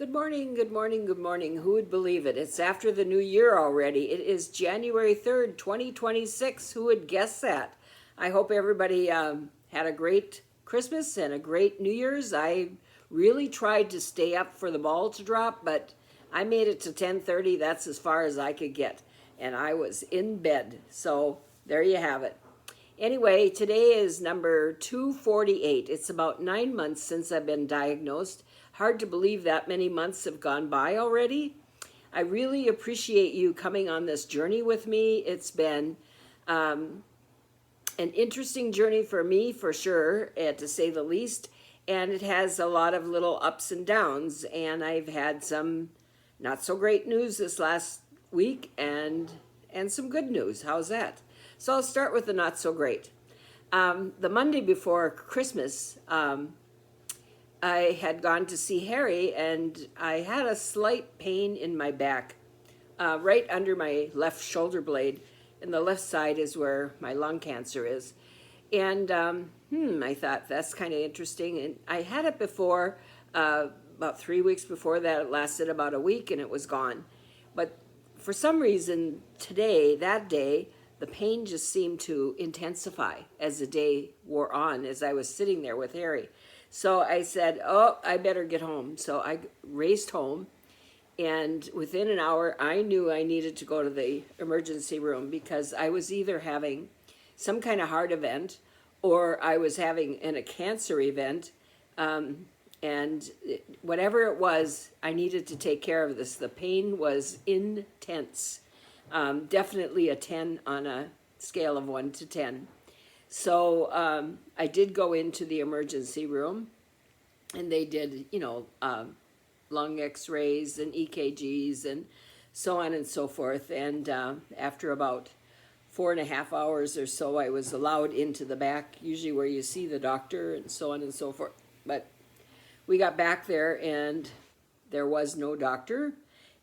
Good morning, good morning, good morning. Who would believe it? It's after the new year already. It is January 3rd, 2026. Who would guess that? I hope everybody had a great Christmas and a great New Year's. I really tried to stay up for the ball to drop, but I made it to 10:30. That's as far as I could get. And I was in bed. So there you have it. Anyway, today is number 248. It's about 9 months since I've been diagnosed. Hard to believe that many months have gone by already. I really appreciate you coming on this journey with me. It's been an interesting journey for me, for sure, to say the least. And it has a lot of little ups and downs. And I've had some not so great news this last week and some good news. How's that? So I'll start with the not so great. The Monday before Christmas, I had gone to see Harry, and I had a slight pain in my back, right under my left shoulder blade, and the left side is where my lung cancer is. And I thought that's kind of interesting. And I had it before, about 3 weeks before that. It lasted about a week, and it was gone. But for some reason today, that day, the pain just seemed to intensify as the day wore on, as I was sitting there with Harry. So I said, oh, I better get home. So I raced home, and within an hour, I knew I needed to go to the emergency room because I was either having some kind of heart event or I was having a cancer event. Whatever it was, I needed to take care of this. The pain was intense. Definitely a 10 on a scale of 1 to 10. So I did go into the emergency room, and they did, lung x-rays and EKGs and so on and so forth. And after about 4.5 hours or so, I was allowed into the back, usually where you see the doctor and so on and so forth. But we got back there, and there was no doctor.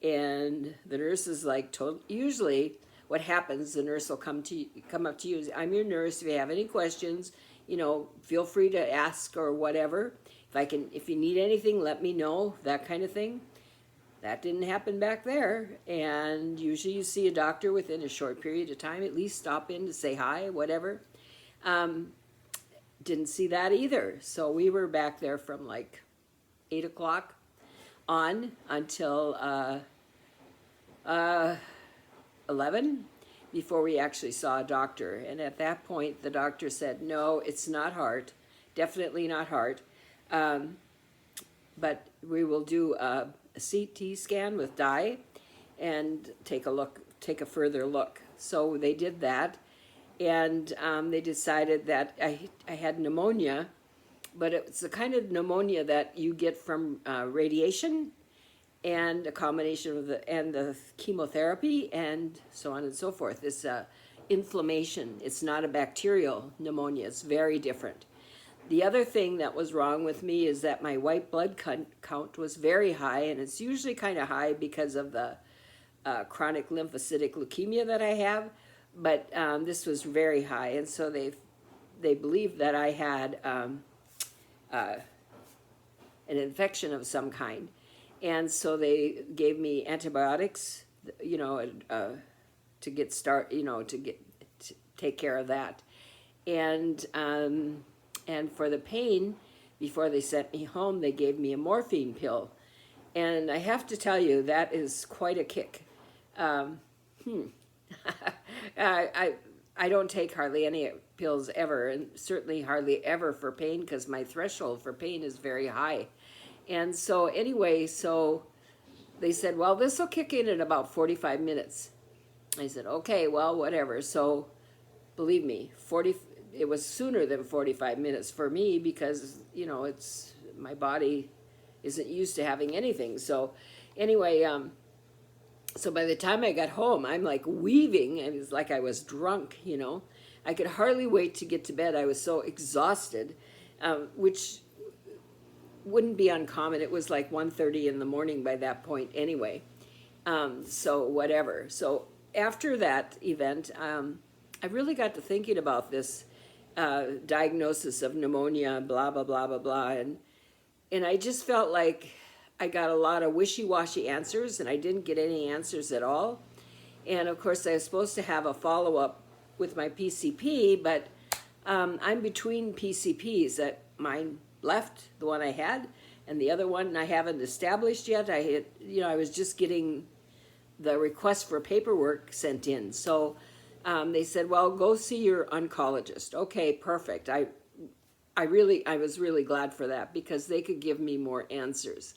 And the nurse is like, usually what happens, the nurse will come up to you. I'm your nurse. If you have any questions, feel free to ask or whatever. If you need anything, let me know, that kind of thing. That didn't happen back there. And usually you see a doctor within a short period of time, at least stop in to say hi, whatever. Didn't see that either. So we were back there from like 8 o'clock on until 11 before we actually saw a doctor. And at that point, the doctor said, no, it's not heart, definitely not heart. But we will do a CT scan with dye and take a further look. So they did that, and they decided that I had pneumonia, but it's the kind of pneumonia that you get from radiation and a combination of the chemotherapy and so on and so forth. It's inflammation. It's not a bacterial pneumonia. It's very different. The other thing that was wrong with me is that my white blood count was very high, and it's usually kind of high because of the chronic lymphocytic leukemia that I have, but this was very high, and so they believed that I had an infection of some kind. And so they gave me antibiotics, to take care of that. And for the pain, before they sent me home, they gave me a morphine pill. And I have to tell you, that is quite a kick. I don't take hardly any pills ever, and certainly hardly ever for pain, because my threshold for pain is very high. And so anyway, so they said, well, this will kick in about 45 minutes. I said, okay, well, whatever. So believe me, it was sooner than 45 minutes for me because, my body isn't used to having anything. So anyway, so by the time I got home, I'm like weaving. It was like I was drunk, I could hardly wait to get to bed. I was so exhausted, which wouldn't be uncommon. It was like 1:30 in the morning by that point anyway. So whatever. So after that event, I really got to thinking about this diagnosis of pneumonia, blah, blah, blah, blah, blah. And I just felt like I got a lot of wishy-washy answers, and I didn't get any answers at all. And of course, I was supposed to have a follow-up with my PCP, but I'm between PCPs. That mine left, the one I had, and the other one I haven't established yet. I was just getting the request for paperwork sent in. So they said, well, go see your oncologist. Okay, perfect. I was really glad for that because they could give me more answers.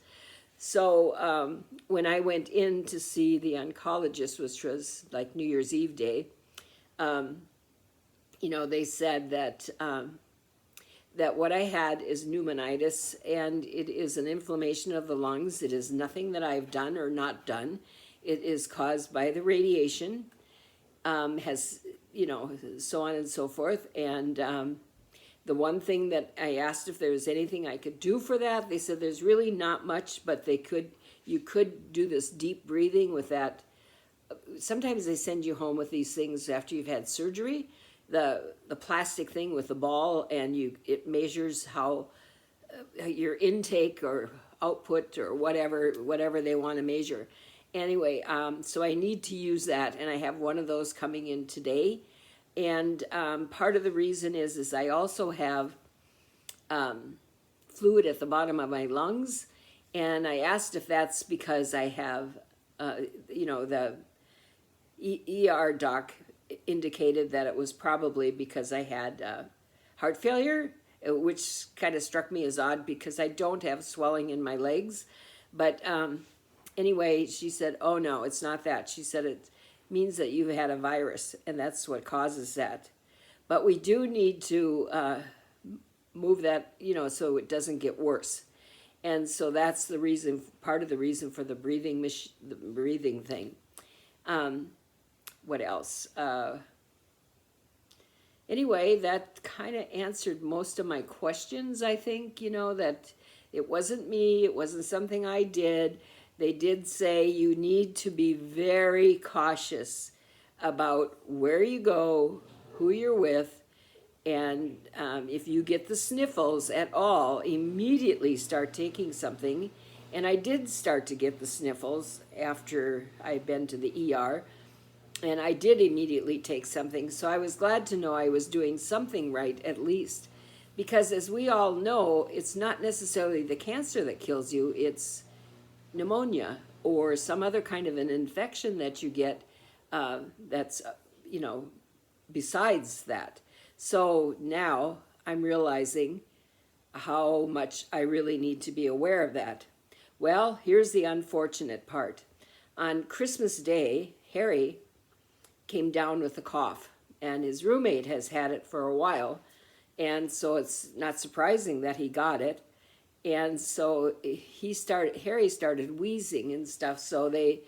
So when I went in to see the oncologist, which was like New Year's Eve day, they said that that what I had is pneumonitis, and it is an inflammation of the lungs. It is nothing that I've done or not done. It is caused by the radiation, so on and so forth. And the one thing that I asked if there was anything I could do for that, they said there's really not much, but you could do this deep breathing with that. Sometimes they send you home with these things after you've had surgery, the plastic thing with the ball, and it measures how your intake or output or whatever they want to measure. Anyway, so I need to use that, and I have one of those coming in today. And part of the reason is I also have fluid at the bottom of my lungs, and I asked if that's because I have, the ER doc indicated that it was probably because I had heart failure, which kind of struck me as odd because I don't have swelling in my legs. But anyway, she said, oh no, it's not that. She said it means that you've had a virus, and that's what causes that. But we do need to move that, so it doesn't get worse. And so that's the reason, part of the reason for the breathing thing. What else? Anyway, that kind of answered most of my questions, I think, that it wasn't me, it wasn't something I did. They did say you need to be very cautious about where you go, who you're with, and if you get the sniffles at all, immediately start taking something. And I did start to get the sniffles after I'd been to the ER, and I did immediately take something. So I was glad to know I was doing something right at least, because as we all know, it's not necessarily the cancer that kills you, it's pneumonia or some other kind of an infection that you get that's, besides that. So now I'm realizing how much I really need to be aware of that. Well, here's the unfortunate part. On Christmas Day, Harry came down with a cough, and his roommate has had it for a while, and so it's not surprising that he got it. And so Harry started wheezing and stuff, so they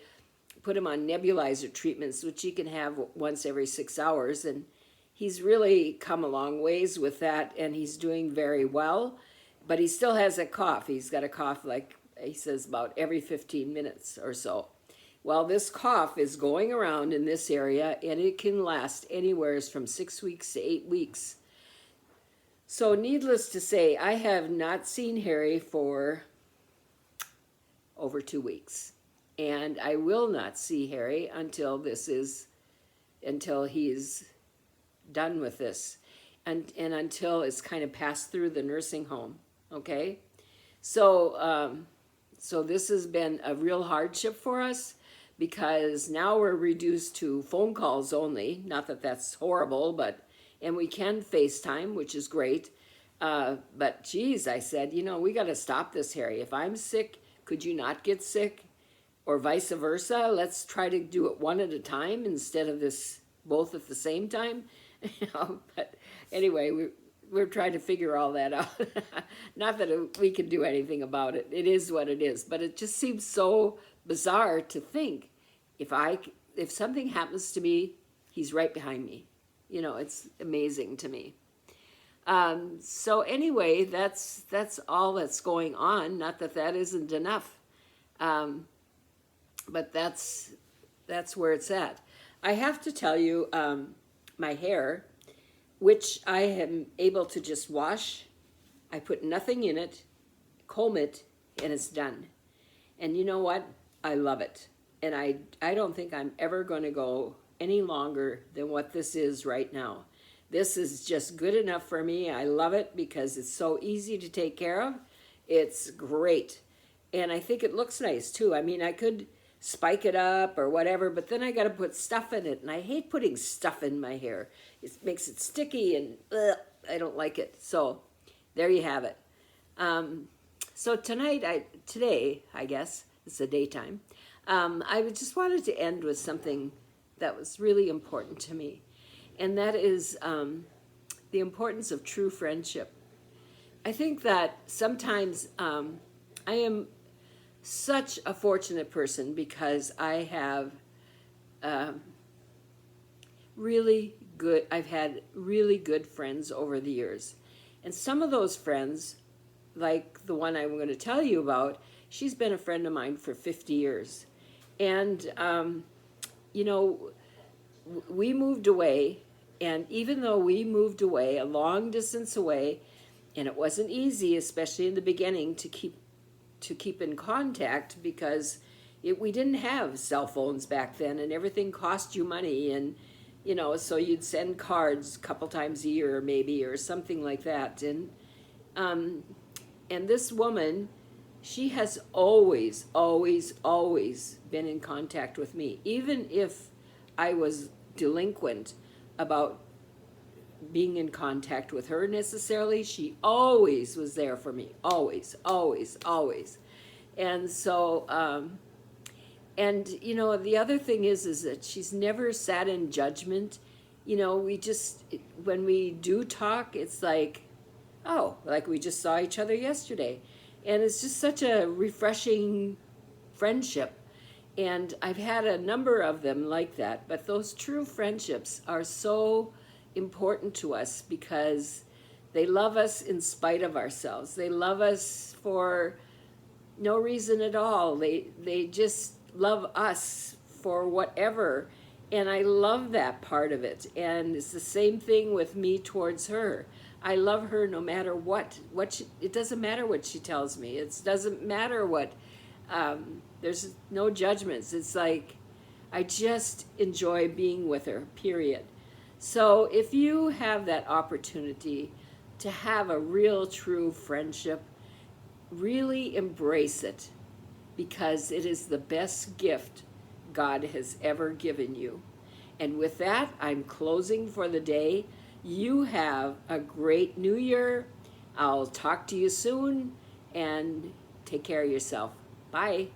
put him on nebulizer treatments, which he can have once every 6 hours, and he's really come a long ways with that, and he's doing very well, but he still has a cough. He's got a cough, like he says, about every 15 minutes or so. Well, this cough is going around in this area, and it can last anywhere from 6 weeks to 8 weeks. So needless to say, I have not seen Harry for over 2 weeks. And I will not see Harry until he's done with this. And until it's kind of passed through the nursing home, okay? So, so this has been a real hardship for us, because now we're reduced to phone calls only. Not that that's horrible, and we can FaceTime, which is great. But geez, I said, we got to stop this, Harry. If I'm sick, could you not get sick? Or vice versa. Let's try to do it one at a time instead of this both at the same time. But anyway, we're trying to figure all that out. Not that we can do anything about it. It is what it is. But it just seems so bizarre to think if something happens to me, he's right behind me. It's amazing to me. So anyway, that's all that's going on. Not that that isn't enough, but that's where it's at. I have to tell you, my hair, which I am able to just wash. I put nothing in it, comb it, and it's done. And you know what? I love it. And I don't think I'm ever going to go any longer than what this is right now. This is just good enough for me. I love it because it's so easy to take care of. It's great. And I think it looks nice too. I mean, I could spike it up or whatever, but then I got to put stuff in it. And I hate putting stuff in my hair. It makes it sticky and I don't like it. So there you have it. So today, I guess, it's the daytime, I just wanted to end with something that was really important to me. And that is the importance of true friendship. I think that sometimes I am such a fortunate person because I have I've had really good friends over the years. And some of those friends, like the one I'm going to tell you about, she's been a friend of mine for 50 years. And, you know, we moved away, and even though we moved away, a long distance away, and it wasn't easy, especially in the beginning, to keep in contact because we didn't have cell phones back then, and everything cost you money, and you know, so you'd send cards a couple times a year maybe or something like that. And this woman, she has always been in contact with me, even if I was delinquent about being in contact with her necessarily. She always was there for me, always. And so and you know, the other thing is that she's never sat in judgment. You know, when we do talk, it's like, oh, like we just saw each other yesterday. And it's just such a refreshing friendship. And I've had a number of them like that. But those true friendships are so important to us because they love us in spite of ourselves. They love us for no reason at all. They just love us for whatever. And I love that part of it. And it's the same thing with me towards her. I love her no matter what. It doesn't matter what she tells me. It doesn't matter what. There's no judgments. It's like I just enjoy being with her, period. So if you have that opportunity to have a real, true friendship, really embrace it because it is the best gift God has ever given you. And with that, I'm closing for the day. You have a great new year. I'll talk to you soon and take care of yourself. Bye.